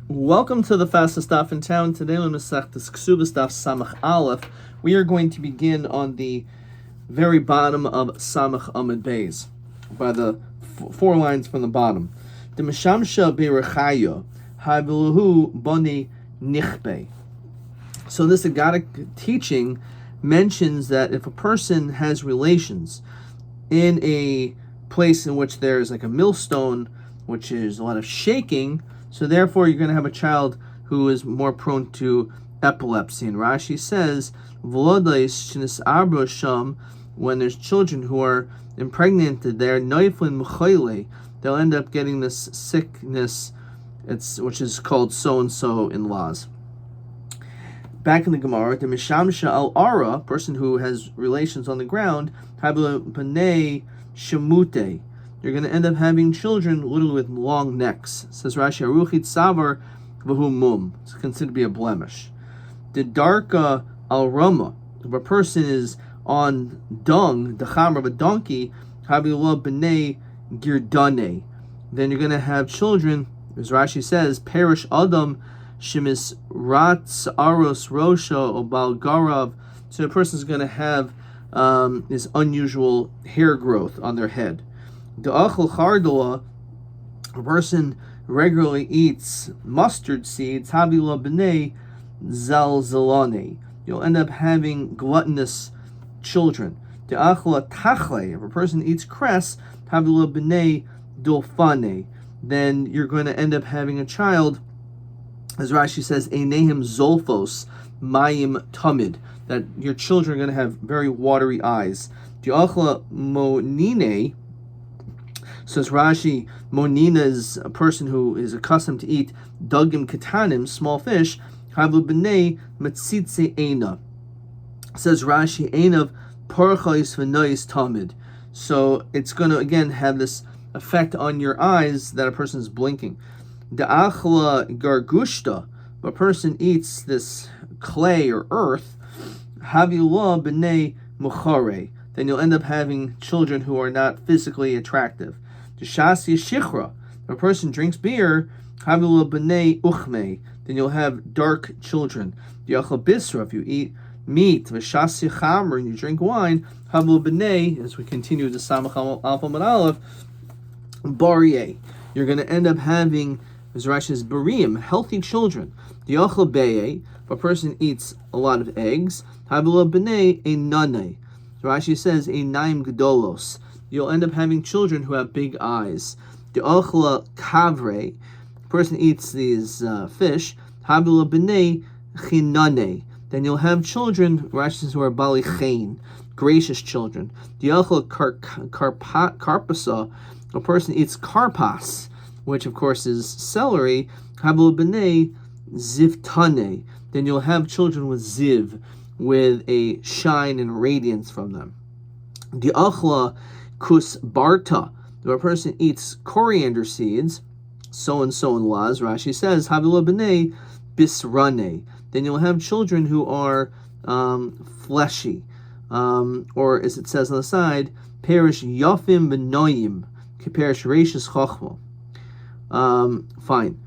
Welcome to the fastest daf in town. Today on Masechtas Ksubas daf Samach Aleph, we are going to begin on the very bottom of Samach Amud Beis, by the four lines from the bottom. The Meshamsha Berechayo Habiluhu Boni Nichbe. So this Agadic teaching mentions that if a person has relations in a place in which there's like a millstone, which is a lot of shaking, so therefore you're going to have a child who is more prone to epilepsy. And Rashi says, when there's children who are impregnated, they're noiflin muchayle, they'll end up getting this sickness, which is called so-and-so in laws. Back in the Gemara, the Mishamsha al-Ara, person who has relations on the ground, B'nei Shemute, you're going to end up having children literally with long necks. Says Rashi, Aruchit Savar V'hu Mum. It's considered to be a blemish. The Darka al Rama, if a person is on dung, the chamr of a donkey, Habilah B'nei Girdane, then you're going to have children, as Rashi says, Perish Adam Shemis Ratz Aros Rosha Obal Garav. So the person is going to have this unusual hair growth on their head. The achel chardola, a person regularly eats mustard seeds, habila b'nei zalzalane. You'll end up having gluttonous children. The achla tachle, if a person eats cress, habila b'nei dolfane, then you're going to end up having a child, as Rashi says, einehim zolfos mayim tamid, that your children are going to have very watery eyes. The achla monine, says Rashi, monina is a person who is accustomed to eat dagim katanim, small fish, havu b'nei matzitze eina. Says Rashi, einav parchais v'nois tamid. So it's going to again have this effect on your eyes that a person is blinking. The achla gargushta, a person eats this clay or earth, havilah b'nei muchare, then you'll end up having children who are not physically attractive. The shasi shichra, if a person drinks beer, havilah b'nei uchme, then you'll have dark children. The achla bisra, if you eat meat, v'shasi chamr, and you drink wine, havilah b'nei, as we continue the Samach Alpha Aleph, barie, you're going to end up having, as Rashi says, bariim, healthy children. The achla beye, if a person eats a lot of eggs, havilah b'nei einane. Rashi says, einaim gedolos, you'll end up having children who have big eyes. The ochla kavre, person eats these fish, habila b'nei chinane, then you'll have children, Rashi says, who are bali chen, gracious children. The ochla karpasa, a person eats karpas, which of course is celery, habila b'nei zivtane, then you'll have children with ziv, with a shine and radiance from them. The achla kusbarta, if a person eats coriander seeds, so-and-so in laws, Rashi says, havilah b'nei bisrane, then you'll have children who are fleshy, or as it says on the side, perish yafim b'noyim, perish reishis chochma. Fine.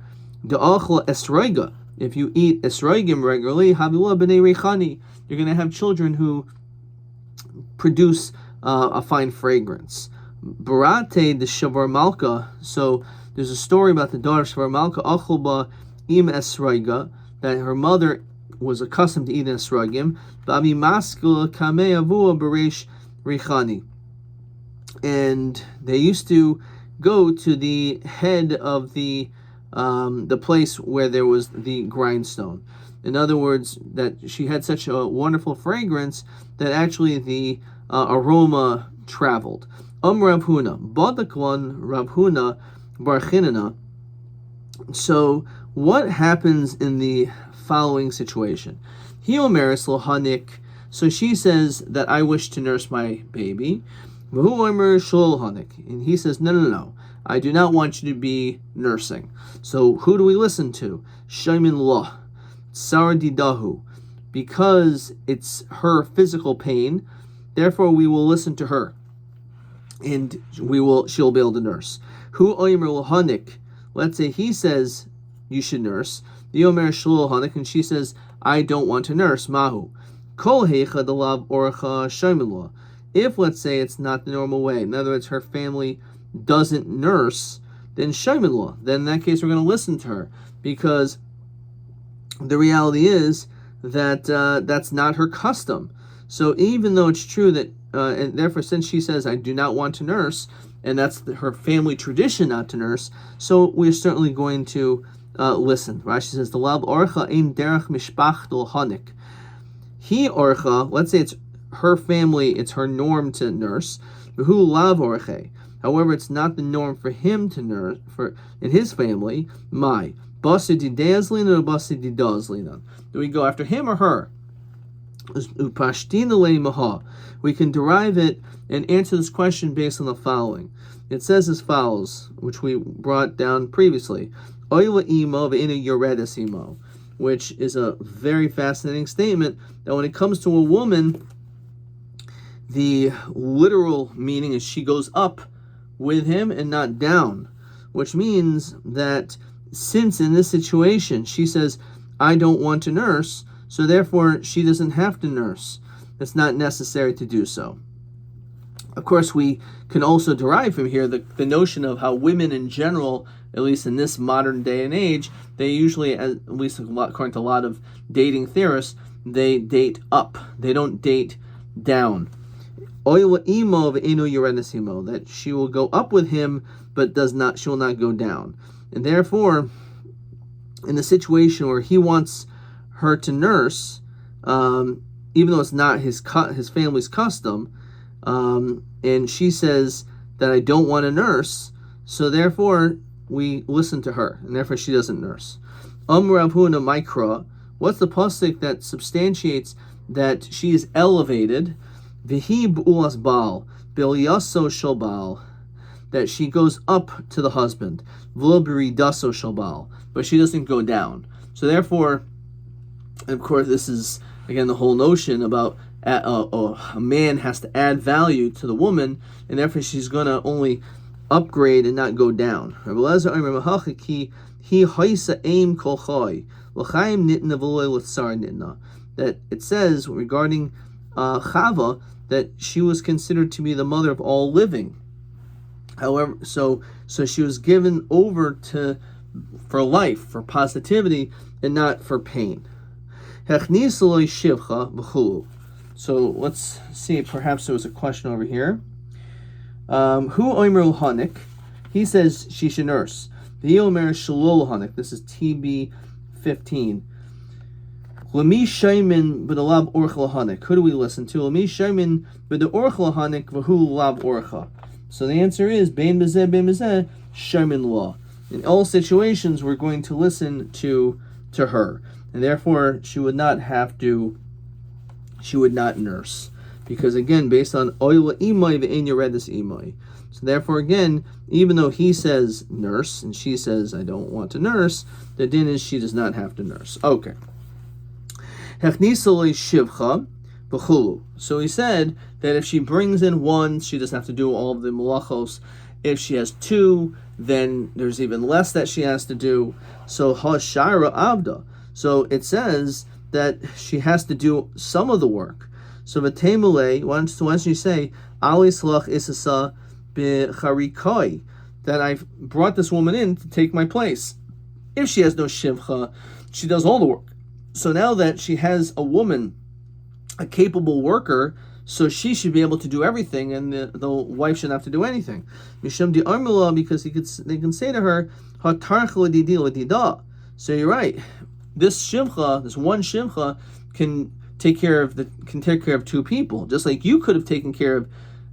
The achla esroiga, if you eat esroigim regularly, havilah b'nei reichani, you're going to have children who produce a fine fragrance. Barate the Shavar Malka. So there's a story about the daughter of Shavar Malka, Acholba im esroiga, that her mother was accustomed to eating esroigim. Babi maskula kamei avua beresh reichani, and they used to go to the head of the place where there was the grindstone. In other words, that she had such a wonderful fragrance that actually the aroma traveled. Rav Huna, Badakwan Rav Huna Barchinana. So what happens in the following situation? He omeres lohanik. So she says that I wish to nurse my baby. V'hu omer shol hanik, and he says no. I do not want you to be nursing. So who do we listen to? Shaimin Lah, Sardidahu, because it's her physical pain. Therefore, we will listen to her, and she'll be able to nurse. Hu oimer lahanik. Let's say he says you should nurse. The Yomer Shalol Hanik, and she says, I don't want to nurse. Mahu. Kol Heicha Delav Orcha Shaimelua. If, let's say, it's not the normal way, in other words, her family doesn't nurse, then Shaimelua. Then in that case, we're going to listen to her, because the reality is that that's not her custom. So even though it's true that, and therefore, since she says, I do not want to nurse, and that's her family tradition not to nurse, so we're certainly going to listen. Rashi says, the lab orcha ein derech mishpachtel hanik. He orcha, let's say it's her family, it's her norm to nurse. V'hu lav orche. However, it's not the norm for him to nurse in his family. My basi didazlina or basi didazlina. Do we go after him or her? We can derive it and answer this question based on the following. It says as follows, which we brought down previously, which is a very fascinating statement, that when it comes to a woman, the literal meaning is she goes up with him and not down, which means that since in this situation she says, I don't want to nurse, so therefore she doesn't have to nurse. It's not necessary to do so. Of course, we can also derive from here the notion of how women in general, at least in this modern day and age, they usually, at least according to a lot of dating theorists, they date up. They don't date down. That she will go up with him, but she will not go down. And therefore, in the situation where he wants her to nurse, even though it's not his family's custom, and she says that I don't want to nurse, so therefore we listen to her, and therefore she doesn't nurse. Rav Huna Mikra, what's the pasuk that substantiates that she is elevated? V'hi b'ulas baal, b'elyaso shel baal, that she goes up to the husband, v'lo b'ridaso shel baal, but she doesn't go down. So therefore, and of course, this is again the whole notion about a man has to add value to the woman, and therefore she's going to only upgrade and not go down. That it says regarding Chava that she was considered to be the mother of all living. However, so she was given over for life, for positivity, and not for pain. So let's see, perhaps there was a question over here. Hu oimer hanik, he says she should nurse. The omer shalol hanik, this is TB 15. Lemi shaymin b'dalab orcha hanik. Who do we listen to? Lemi shaymin b'dalab hanik v'hu lab orcha. So the answer is bein bezeh shaymin law. In all situations, we're going to listen to her, and therefore she would not nurse, because again, based on oila imay ve'en yoredis imay. So therefore, again, even though he says nurse and she says I don't want to nurse, the din is she does not have to nurse. Okay. Shivcha b'chulu. So he said that if she brings in one, she doesn't have to do all of the malachos. If she has two, then there's even less that she has to do. So hashara avda. So it says that she has to do some of the work. So v'temule, why don't you say alis lach isasa b'charikai, that I've brought this woman in to take my place. If she has no shivcha, she does all the work. So now that she has a woman, a capable worker, so she should be able to do everything, and the wife shouldn't have to do anything. Mishum di armula, because they can say to her, hatarch l'didi l'dida. So you're right. This shivcha, this one shivcha, can take care of two people, just like you could have taken care of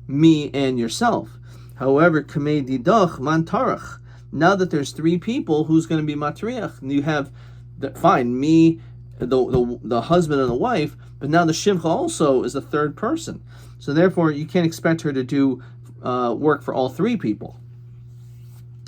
me and yourself. However, kamei didach man tarach. Now that there's three people, who's going to be matriach? And you have me, the husband and the wife, but now the shivcha also is a third person. So therefore, you can't expect her to do work for all three people.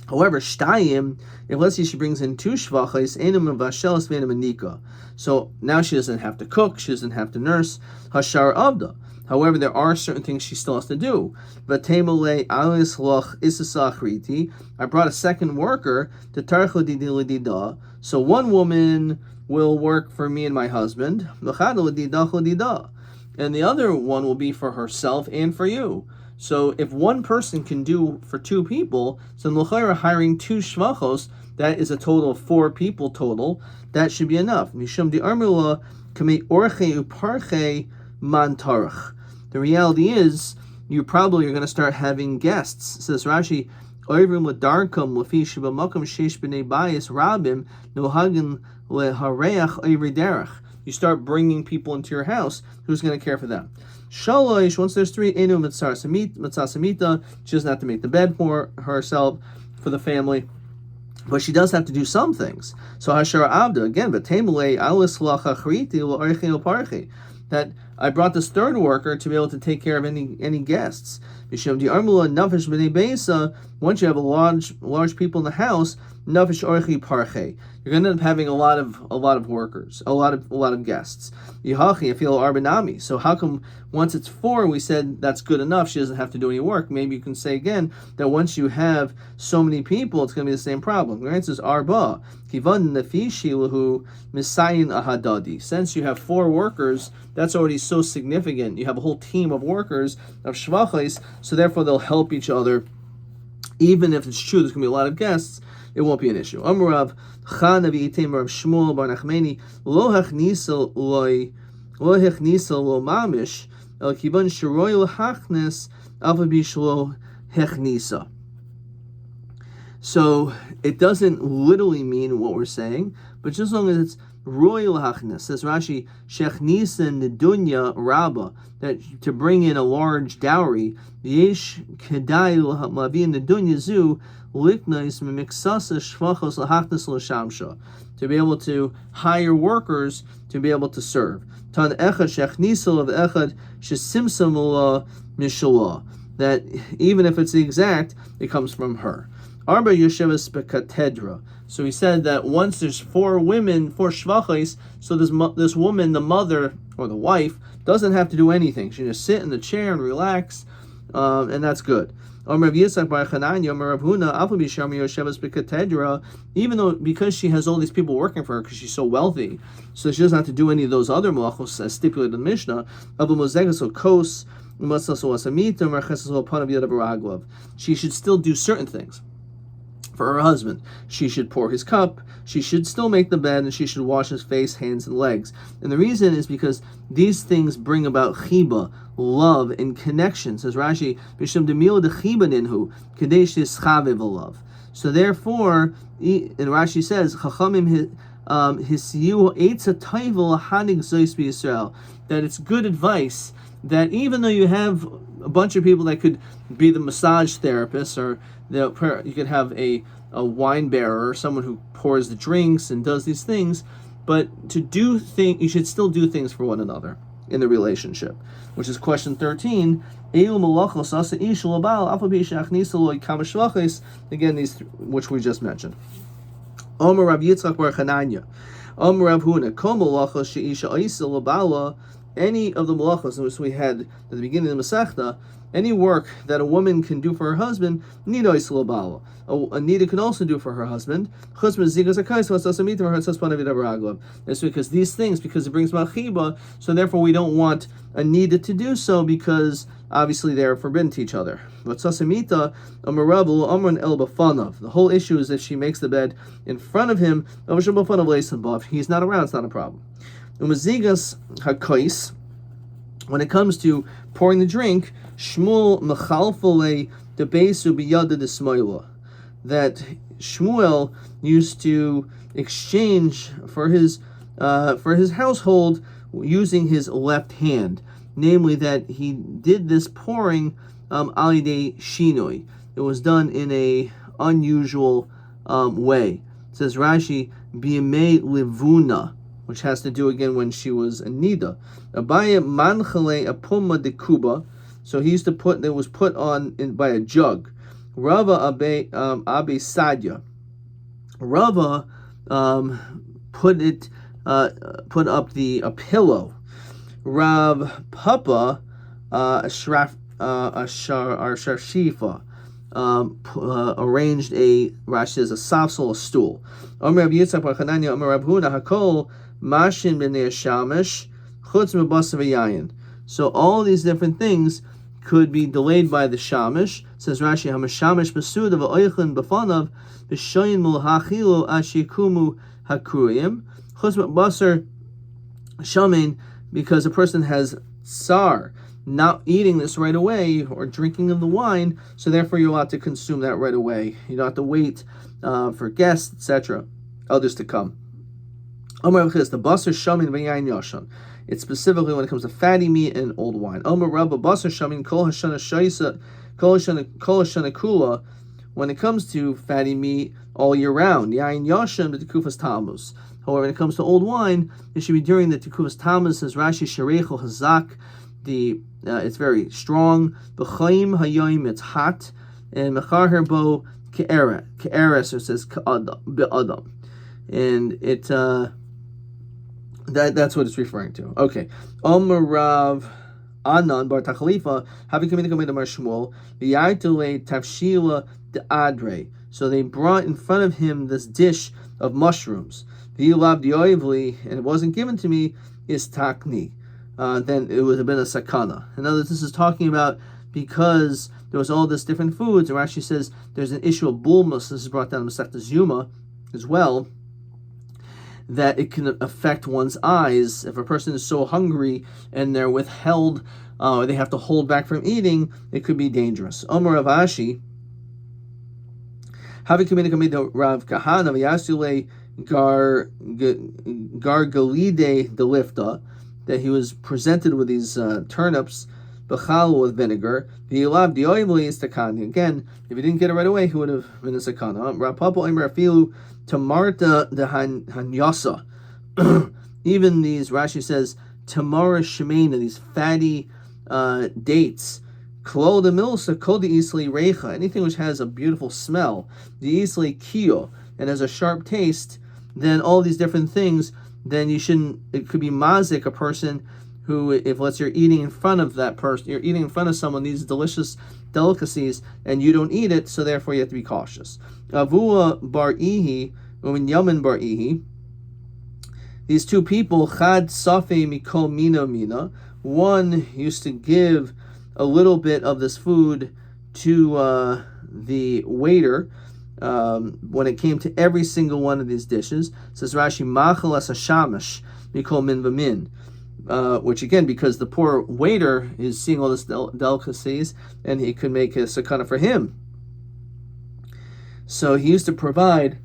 However, shtayim, if let's say she brings in two shvachos, enim vashelas ve'enim anika. So now she doesn't have to cook, she doesn't have to nurse. Hashar avda. However, there are certain things she still has to do. I brought a second worker to so one woman will work for me and my husband, and the other one will be for herself and for you. So if one person can do for two people, so l'chayra hiring two shvachos, that is a total of 4 people total. That should be enough. Mishum di armula kamei orche uparche mantarach. The reality is, you probably are going to start having guests. Says Rashi, oivrim ledarkam lefi shebamakom sheish b'nei bayis rabim nohagin lehareach oivri derech. You start bringing people into your house. Who's going to care for them? Shalosh, once there's 3, enu mitzah samita. She doesn't have to make the bed for herself, for the family. But she does have to do some things. So Hashara Abda, again, that I brought this third worker to be able to take care of any guests. Once you have a large people in the house, you're going to end up having a lot of workers, a lot of guests. So how come once it's 4, we said that's good enough, she doesn't have to do any work? Maybe you can say again that once you have so many people, it's going to be the same problem. The answer is arba. Since you have 4 workers, that's already so significant. You have a whole team of workers, of shvachos, so therefore they'll help each other. Even if it's true there's going to be a lot of guests, it won't be an issue. Amarav Chan Aviitem Rav Shmuel Bar Nachmani Lo Hachnisa Lo Mamish El Kivan Sheroy Hachnes Alphabi Shlo Hechnisa. So it doesn't literally mean what we're saying, but just as long as it's royal hachnes, says Rashi, shechnisa nedunya rabba, that to bring in a large dowry, yesh kedai lavi nedunya zu liknais mimiksasa shvachos lahachnes l'shamsha, to be able to hire workers to be able to serve. Tan echad shechnisa of echad shesimsa mula mishalah, that even if it's the exact, it comes from her. Arba Yeshevas Bekatedra. So he said that once there's 4 women, 4 shvachos, so this woman, the mother or the wife, doesn't have to do anything. She just sit in the chair and relax, and that's good. Even though, because she has all these people working for her, because she's so wealthy, so she doesn't have to do any of those other malachos as stipulated in the Mishnah. She should still do certain things. For her husband, she should pour his cup, she should still make the bed, and she should wash his face, hands, and legs. And the reason is because these things bring about chiba, love, and connection. Says Rashi, B'shem demil de chiba ninhu, kadesh tischavev love. So therefore, and Rashi says, Chachamim hisiyu eitza taivel hanig zois b'Yisrael, that it's good advice that even though you have a bunch of people that could be the massage therapist, or you could have a wine bearer, someone who pours the drinks and does these things, but you should still do things for one another in the relationship, which is question 13. Again, these which we just mentioned. Omer Rav Yitzchak Bar Chananya, Omer Rav Huna, Kol malachos sheisha oisa labala. Any of the malachos which we had at the beginning of the Masechta, any work that a woman can do for her husband, nida oisa labala. A nida can also do for her husband. That's because these things, because it brings about chiba, so therefore we don't want a nida to do so, because obviously they are forbidden to each other. But sasamita amarabu amran el bafanav. The whole issue is if she makes the bed in front of him, if he's not around, it's not a problem. Umazigas hakais. When it comes to pouring the drink, Shmuel mechalfole debesu biyada desmoila, that Shmuel used to exchange for his household using his left hand. Namely, that he did this pouring alidei shinoi. It was done in a unusual way. It says Rashi, biyamei livuna, which has to do again when she was a nida. Abaya manchale apuma de kuba. So he used to put, that was put on by a jug. Rava abe sadya. Rava put up a pillow. Rav Papa Sharshifa, arranged Rashi says, a safsel, a stool. Omer Rabbi Yitzchak bar Chananya, Omer Rab Huna, Hakol, Mashin b'nei Shamish, Chutz mebasa v'yayin. So all these different things could be delayed by the shamish. Says Rashi, Hamashamish Masuda v'oichlin b'fanav v'shoyin mul hachilo ashikumu hakruyim. Chutz mebasar shamin, because a person has tsar, not eating this right away or drinking of the wine, so therefore you're allowed to consume that right away. You don't have to wait for guests, etc. Others to come. Omar Avchis, the basar shamin v'yayin yashan. It's specifically when it comes to fatty meat and old wine. Omar Rabba basar shamin kol hashana shaisa kol hashana kula. When it comes to fatty meat all year round, yayin yashan b'tekufas tammuz. However, when it comes to old wine, it should be during the tekufas tammuz. Says Rashi, shareichel hazak. It's very strong. B'chaim hayoim, it's hot, and mechar herbo ke'eres, it says be'adam, and it that's what it's referring to. Okay, Omer Rav Anan bar Tachalifa having committed Mar Shmuel v'yartule tavshila de'adre. So they brought in front of him this dish of mushrooms. V'yilav dioivli, and it wasn't given to me, is takni. Then it would have been a sakana. In other words, this is talking about because there was all this different foods, and Rashi says there's an issue of bulmus. This is brought down in Masechtas Yuma as well, that it can affect one's eyes. If a person is so hungry and they're withheld, or they have to hold back from eating, it could be dangerous. Omer Rav Ashi, Havi Kamid Rav Kahana Vyasule Gargalide Delifta, that he was presented with these turnips, b'chal, with vinegar. V'yilav dioivli is takani. Again, if he didn't get it right away, he would have been a sakana. Rapapo imer afilu tamarta de hanyasa. Even these, Rashi says, tamara shemena, these fatty dates. Klo de milsa, kol de isli recha, anything which has a beautiful smell. The isli kio, and has a sharp taste. Then all these different things, then you shouldn't, it could be mazik, a person who, if let's you're eating in front of that person, you're eating in front of someone these delicious delicacies, and you don't eat it, so therefore you have to be cautious. Avua bar ihi, Yamin bar ihi, these two people, chad safi mikol mina mina, one used to give a little bit of this food to the waiter, when it came to every single one of these dishes. Says Rashi, machal as hashamash mikol min v'min, which again, because the poor waiter is seeing all this delicacies, and he could make a sakana for him. So he used to provide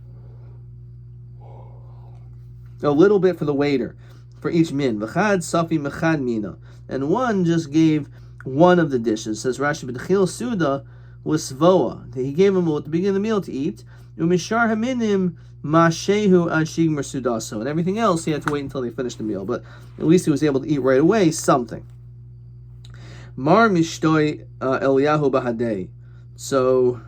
a little bit for the waiter, for each min. V'chad safi mechad mina, and one just gave one of the dishes. Says Rashi, b'dechil suda Lisvoa, that he gave him at the beginning of the meal to eat. Umishar haminim mashehu ashig mersudaso, and everything else he had to wait until they finished the meal. But at least he was able to eat right away something. Mar mishtoi Eliyahu bahadei. So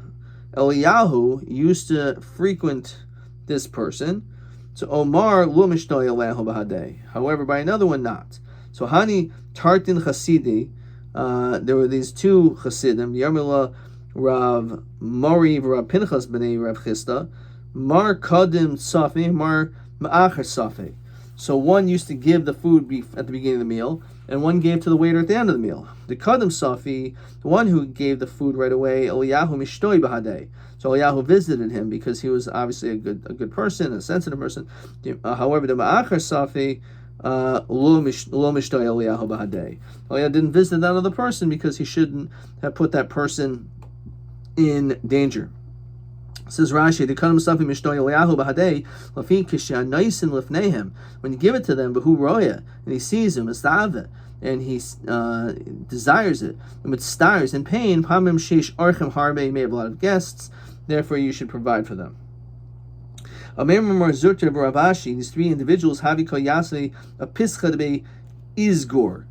Eliyahu used to frequent this person. So Omar lo mishtoi Eliyahu bahadei. However, by another one not. So Hani Tartin Chasidi. There were these two Chasidim, Yarmila Rav Mori Rav Pinchas b'nei Rav Chisda, Mar Kadim Safi, Mar Ma'achar Safi. So one used to give the food at the beginning of the meal, and one gave to the waiter at the end of the meal. The Kadim Safi, the one who gave the food right away, Eliyahu Mishtoi Bahadei. So Eliyahu visited him because he was obviously a good person, a sensitive person. However, the Ma'achar Safi, Lo Mishtoi Eliyahu Bahadei. Eliyahu didn't visit that other person because he shouldn't have put that person in danger. Says Rashi, the Kadam Safi Mishtoi Eliyahu Bahadei, Lafi Kishanaisin Lifnehem. When you give it to them, Behu Roya, and he sees him, Estave, and he desires it, and with stars in pain, Pamim Sheish Archem Harbe, he may have a lot of guests, therefore you should provide for them. These three individuals, Havi Koyase, a Pischadbe Izgor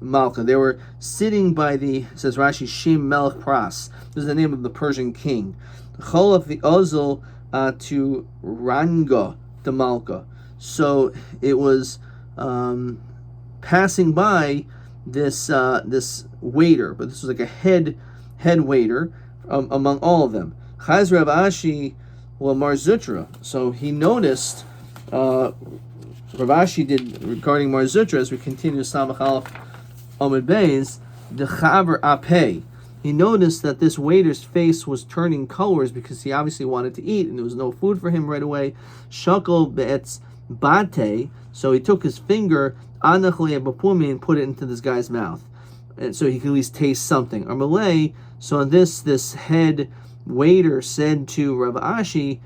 Malka. They were sitting by the, says Rashi, Shem Melech Pras. This is the name of the Persian king. Cholaf the Ozel to Ranga the Malka. So it was passing by this waiter, but this was like a head waiter among all of them. Chaz Rav Ashi Lamar Zutra. So he noticed. Rav Ashi did regarding Mar Zutra, as we continue Samach Aleph Amud Beis, the Chaver Apeh. He noticed that this waiter's face was turning colors because he obviously wanted to eat and there was no food for him right away. Shakol Be'etz Bate. So he took his finger Anachle Bapumi and put it into this guy's mouth, and so he could at least taste something. Armalei. So this head waiter said to Rav Ashi,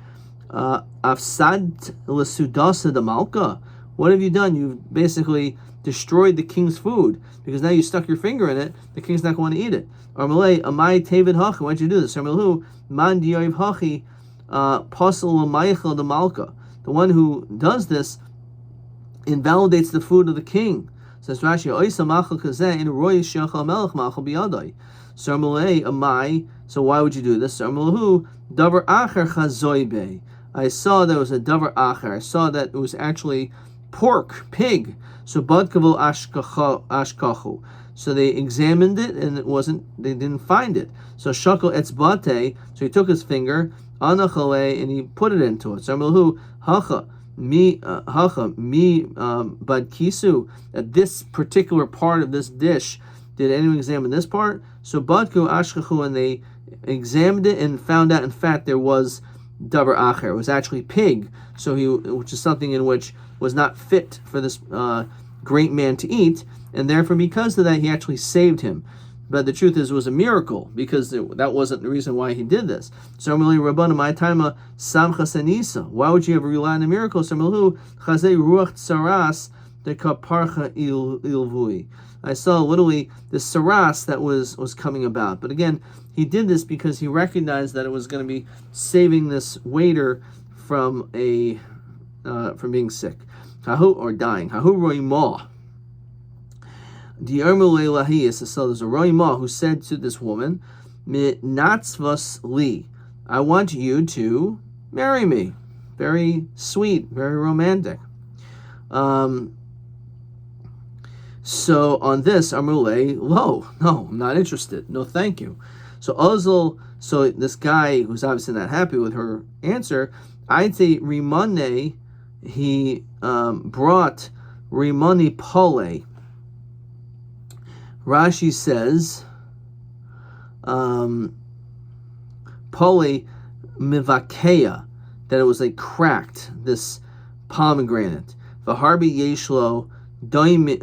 Afsad Lesudasa de Malka. What have you done? You've basically destroyed the king's food because now you stuck your finger in it. The king's not going to eat it. Armalei Amai Tavid Hachi. Why'd you do this? Armalu Man Diyoiv Hachi Pasal Maychel de Malka. The one who does this invalidates the food of the king. Says Rashi, Oisa Machal Kazeh in Roy Shechal Melech Machal Biyadai. So Armalei Amai. So why would you do this? Armalahu Davar Acher Chazoibe. I saw there was a davar acher. I saw that it was actually pig. So badkavu ashkachu. So they examined it and it wasn't. They didn't find it. So shakol etzbate. So he took his finger anachale and he put it into it. So amalhu hacha mi badkisu. At this particular part of this dish, did anyone examine this part? So badku ashkachu, and they examined it and found out in fact there was davar acher. It was actually pig, which is something in which was not fit for this great man to eat, and therefore because of that he actually saved him. But the truth is it was a miracle because that wasn't the reason why he did this. So Rabbana my time samchas anisa. Why would you ever rely on a miracle? So chazei ruach tsaras de kaparcha ilvui. I saw literally the saras that was coming about. But again, he did this because he recognized that it was going to be saving this waiter from being sick, or dying. Hahu roimah. So there's a roimah who said to this woman, "Natzvas li, I want you to marry me." Very sweet, very romantic. So on this, Amrulay, no, I'm not interested. No, thank you. So this guy who's obviously not happy with her answer, I'd say Rimane, he brought Rimani Pole. Rashi says, Pole Mivakeya, that it was like cracked, this pomegranate. Vaharbi Yeshlo Doimim.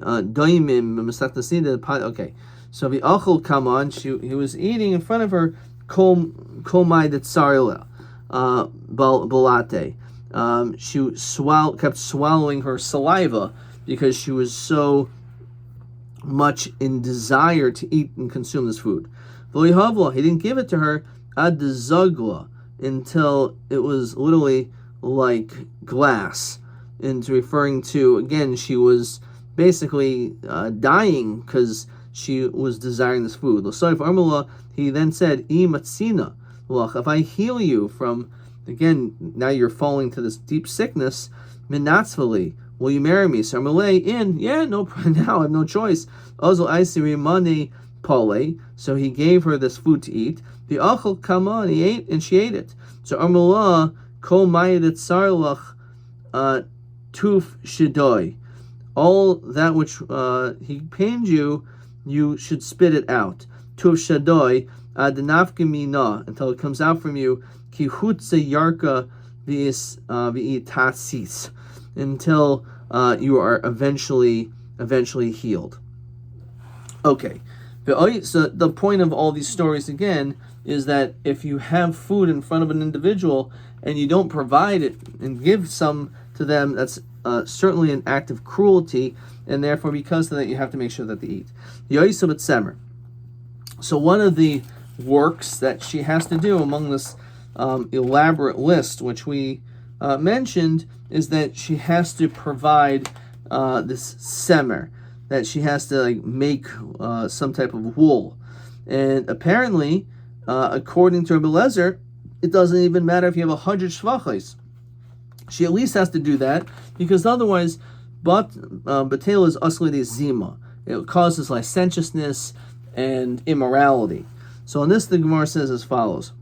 Okay, so the achol come on. He was eating in front of her kolmai tsarila balate. She kept swallowing her saliva because she was so much in desire to eat and consume this food. He didn't give it to her ad zagla until it was literally like glass. And referring to, again, she was basically dying because she was desiring this food. He then said, if I heal you from, again, now you're falling to this deep sickness, minatzvali, will you marry me? So yeah, no, now I have no choice. So he gave her this food to eat. The achel kama, and he ate, and she ate it. So Armullah, kol mayadet sarlach, tuf shidoi. All that which he pained you, you should spit it out. Tuf shadoi, adanafkamina, until it comes out from you. Ki hutze yarka v'itasis, until you are eventually healed. Okay, so the point of all these stories again is that if you have food in front of an individual and you don't provide it and give some to them, that's certainly an act of cruelty, and therefore because of that you have to make sure that they eat. So one of the works that she has to do among this elaborate list, which we mentioned, is that she has to provide this semer, that she has to make some type of wool. And apparently, according to Rabbi Lezer, it doesn't even matter if you have 100 shvachos. She at least has to do that, because otherwise, batel is asli de zima. It causes licentiousness and immorality. So on this, the Gemara says as follows: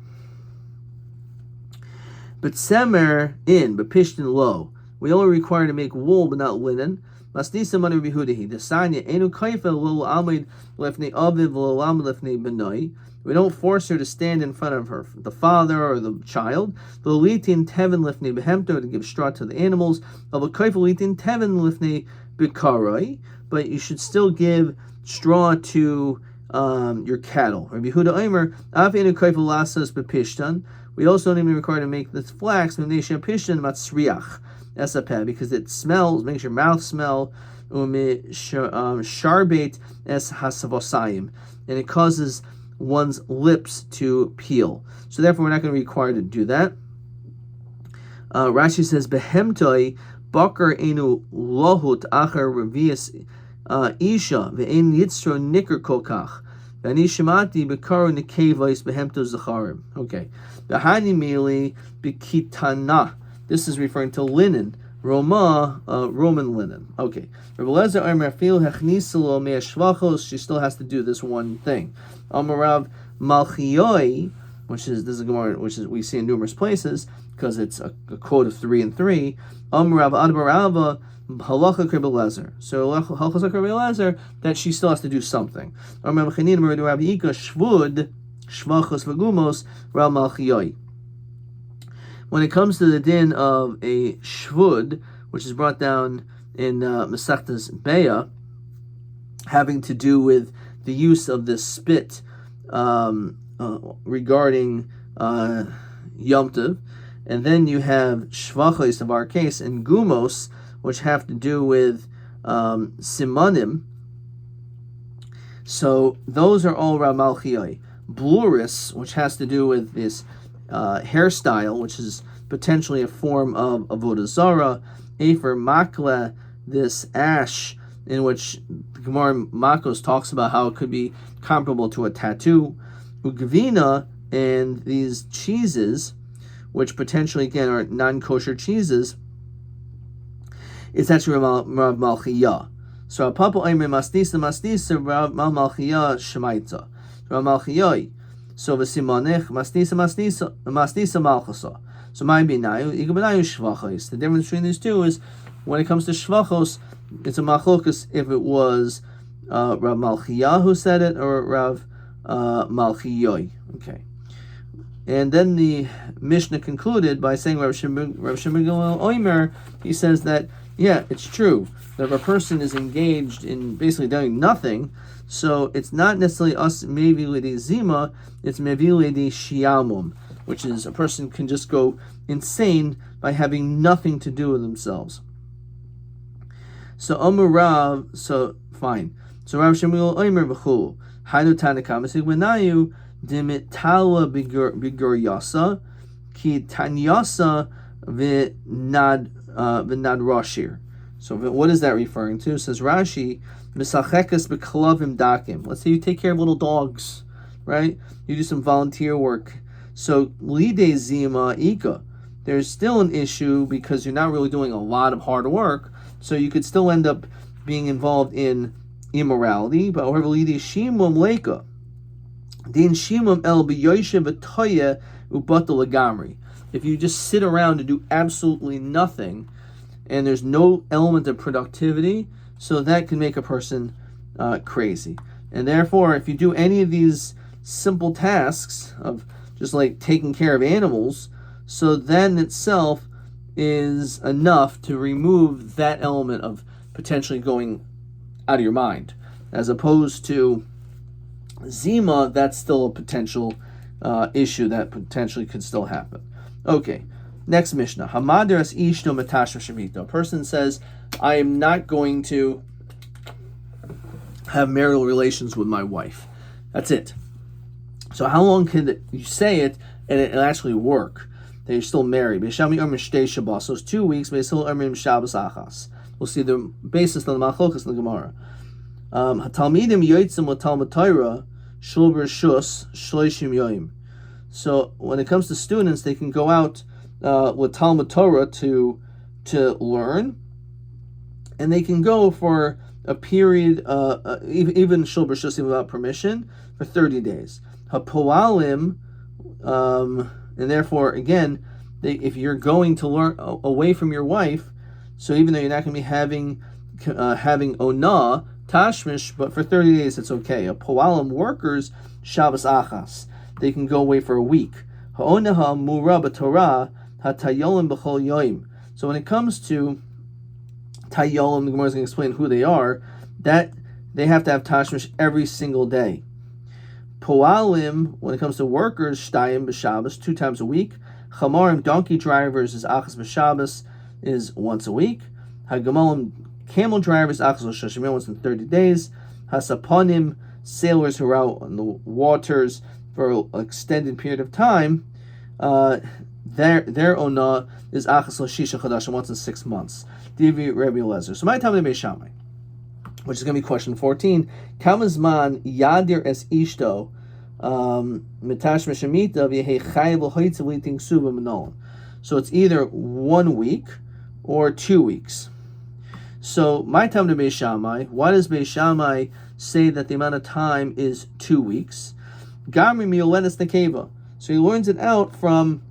but semer in, but pishtin lo. We only require to make wool, but not linen. Masnisa manu bihudahi. Desanya enu kaifa lo amid lefnei aviv lo amid lefnei benoi. We don't force her to stand in front of the father or the child. Lo litin tevin lefnei behemto, to give straw to the animals. Lo kaifa litin tevin lefnei bikaroi. But you should still give straw to your cattle. Rabbi Yehuda Omer, af enu kaifa lasas bepishtan. We also don't even require to make this flax because it smells, makes your mouth smell, sharbet es hasavosayim, and it causes one's lips to peel. So therefore, we're not going to be required to do that. Rashi says, "Behemtoi bakar enu lohut achar revius isha ve'en yitzro nikr kokach." Okay. The Hani mili bikitana. This is referring to linen. Roma, Roman linen. Okay. She still has to do this one thing. Amarav Malchioi, which is Gemara, which is we see in numerous places because it's a quote of 3 and 3. Amarav Adbarava. Halacha Krebbelezer. So halacha Krebbelezer, that she still has to do something. When it comes to the din of a shvud, which is brought down in Masechtas Beya, having to do with the use of this spit regarding Yom Tov, and then you have shvachos of our case and gumos, which have to do with simanim. So those are all Ramalchioi. Bluris, which has to do with this hairstyle, which is potentially a form of avodah zarah. Afer makle, this ash, in which the Gemara Makos talks about how it could be comparable to a tattoo. Ugvina, and these cheeses, which potentially again are non-kosher cheeses, it's actually Rav Malchiyah. So Papa Omer Masnisa Rav Malchiyah Shemaitza. Rav Malchiyah. So V'simanech Masnisa Malchasa. So my binayu Igabenayu Shvachos. The difference between these two is when it comes to Shvachos, it's a machlokas if it was Rav Malchiyah who said it or Rav Malchiyah. Okay. And then the Mishnah concluded by saying Rav Shimon Omer, he says that yeah, it's true that if a person is engaged in basically doing nothing, so it's not necessarily us meviledi zima, it's meviledi shiamum, which is a person can just go insane by having nothing to do with themselves. So Amar Rav, so fine. So Rav Shemuel Omer b'chul Haidu Tanakam Sigmanayu Dimitala Bigur Yasa Ki Tanyasa V'nad Rashir. So what is that referring to? It says Rashi, Misachekas B'Klavim Dakim. Let's say you take care of little dogs, right? You do some volunteer work. So Lide Zima Ika, there's still an issue because you're not really doing a lot of hard work. So you could still end up being involved in immorality. But however, Lide Shimum Leka, Din Shimum El B'Yoshe V'Toye Ubatal Lagamri. If you just sit around and do absolutely nothing, and there's no element of productivity, so that can make a person crazy. And therefore, if you do any of these simple tasks of just like taking care of animals, so that in itself is enough to remove that element of potentially going out of your mind. As opposed to Zima, that's still a potential issue that potentially could still happen. Okay, next Mishnah. Hamadras ishto matashra shemito. A person says, I am not going to have marital relations with my wife. That's it. So how long can you say it and it'll actually work? That you're still married. So it's 2 weeks. We'll see the basis of the machlokas in the Gemara. Hatalmidim yoitzim l'talmud Torah shulber shus shloishim yoyim. So when it comes to students, they can go out with Talmud Torah to learn, and they can go for a period, even shul b'shusim without permission, for 30 days. Hapoalim, and therefore, again, if you're going to learn away from your wife, so even though you're not going to be having onah, tashmish, but for 30 days it's okay. A poalim workers, Shabbos achas, they can go away for a week. Ha'onaha mura b'torah, ha'tayolim b'chol yoim. So when it comes to tayolim, the Gemara is going to explain who they are, that they have to have tashmish every single day. Poalim, when it comes to workers, shtayim b'Shabbos, 2 times a week. Chamarim, donkey drivers, is achas b'Shabbos, is once a week. Hagamolim, camel drivers, achas l'shashim, once in 30 days. Hasaponim, sailors who are out on the waters for an extended period of time, their onah is achas l'shisha chadashim, once in 6 months. Divi Rabbi Eliezer. So my time to Beis Shammai, which is going to be question 14. Kamazman yadir es ishto mitash meshamita v'yehei chayav l'hoitzav liting suba menon. So it's either 1 week or 2 weeks. So my time to Beis Shammai, why does Beis Shammai say that the amount of time is 2 weeks? Gamri mioledes nekeva. So he learns it out from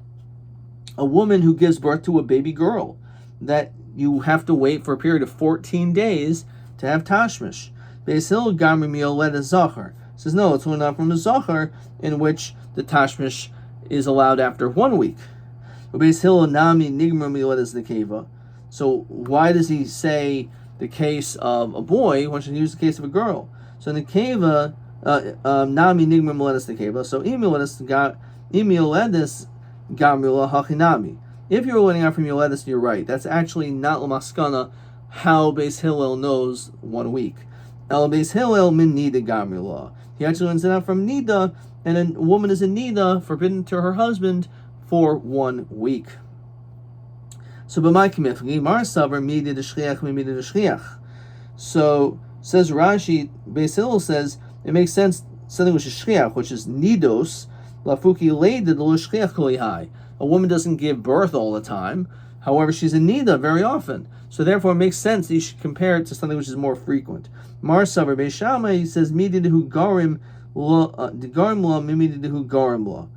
a woman who gives birth to a baby girl, that you have to wait for a period of 14 days to have tashmish. Beis Hillel gamri mioledes zachar says no, it's only not from a zachar, in which the tashmish is allowed after 1 week. Beis Hillel nami nigmar mioledes nekeva. So why does he say the case of a boy when should he use the case of a girl? So nekeva nami nigmar mioledes nekeva. So imioledes gamrila hachinami. If you're learning out from Yoledis, you're right. That's actually not l'maskana how Beis Hillel knows 1 week. El Beis Hillel min nida gamrila. He actually learns it out from nida, and a woman is a nida, forbidden to her husband, for 1 week. So b'may kimifgi mar savar mida d'shchiach mida d'shchiach. So says Rashi, Beis Hillel says it makes sense something which is shchiach, which is nidos lafuki leida d'lo kolihai. A woman doesn't give birth all the time. However, she's a nida very often. So therefore, it makes sense that you should compare it to something which is more frequent. Mar Savar Beis Shammai, he says, mididahu garim la, garim la, mimididahu garim la.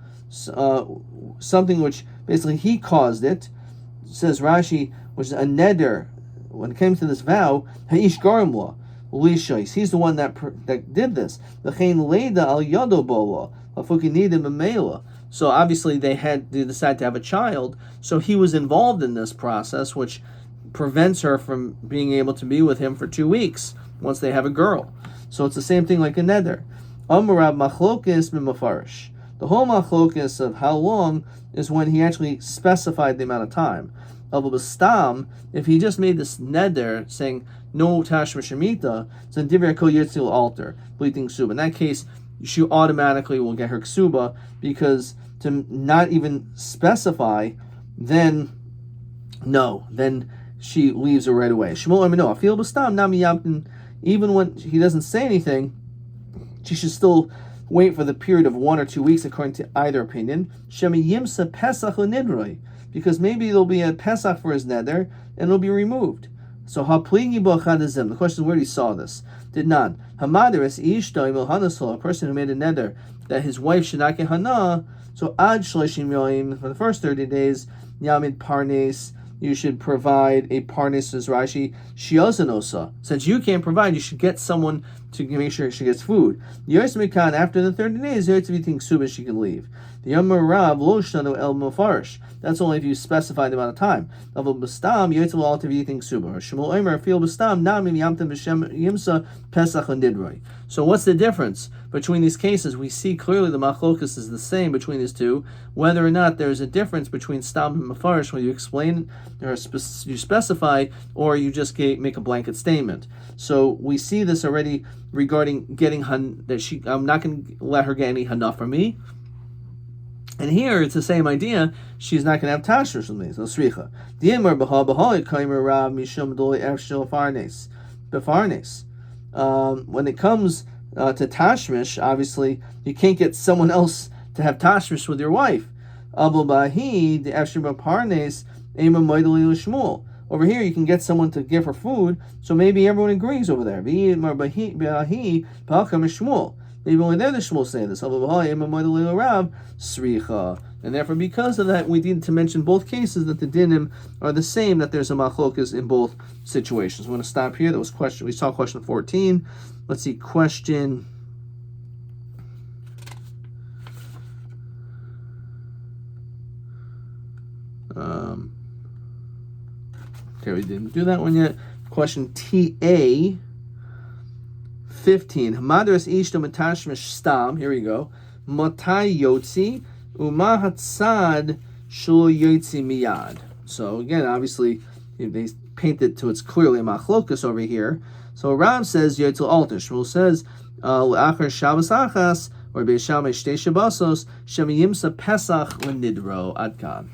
Something which basically he caused it, says Rashi, which is a neder. When it came to this vow, ha'ish garim la, lishais. He's the one that did this. L'chein leida al yado bola, lafuki nida b'meila. So obviously they had to decide to have a child. So he was involved in this process, which prevents her from being able to be with him for 2 weeks once they have a girl. So it's the same thing like a neder. Amarav machlokis b'mafarish. The whole machlokis of how long is when he actually specified the amount of time. Avobastam, if he just made this neder saying no tashmish shemitah, then divrei kol yitzil alter bleating sub. In that case, she automatically will get her ksuba, because to not even specify, then she leaves her right away. Even when he doesn't say anything, she should still wait for the period of 1 or 2 weeks, according to either opinion. Because maybe there'll be a Pesach for his neder, and it'll be removed. So the question is, where he saw this? Did not. A person who made a neder that his wife should not get hana, so ad shloshim yoim, for the first 30 days, yamid parnes, you should provide a parnes, says Rashi, shiozanosa. Since you can't provide, you should get someone to make sure she gets food. Yosmikan, after the 30 days, Yotzviting suba, she can leave. The Yomar Rav lo shanu el mafarish. That's only if you specify the amount of time. Avol b'stam yotzil al tevyiting suba. Shmuel Omer feel b'stam namim yamtem b'shem yimsa pesach and didroi. So what's the difference between these cases? We see clearly the machlokas is the same between these two. Whether or not there's a difference between stam and mafarish, when you explain or you specify, or you just make a blanket statement. So we see this already regarding getting that I'm not going to let her get any hana from me. And here it's the same idea. She's not going to have tashmish from me. So sricha. Diemar b'ha b'ha kaimer rav mishum doli efshil farnes befarnes. When it comes to tashmish, obviously you can't get someone else to have tashmish with your wife. Abul bahi the efshil befarnes ema moideli l'shmuel Over here, you can get someone to give her food, so maybe everyone agrees over there. Maybe only there the Shmuel say this. And therefore, because of that, we need to mention both cases that the dinim are the same, that there's a machlokas in both situations. I'm going to stop here. That was question. We saw question 14. Let's see, question... Okay, we didn't do that one yet. Question TA 15. Hamadras ishto matashmish stam. Here we go. Matai yotzi umahatzad shul yotzi miyad. So again, obviously, they paint it to it's clearly a machlokas over here. So Rav says yotzel alter. Shmuel says le'achar Shabbos achas or be'shamay shtei shabbosos shem yimsa pesach lenidro adkan.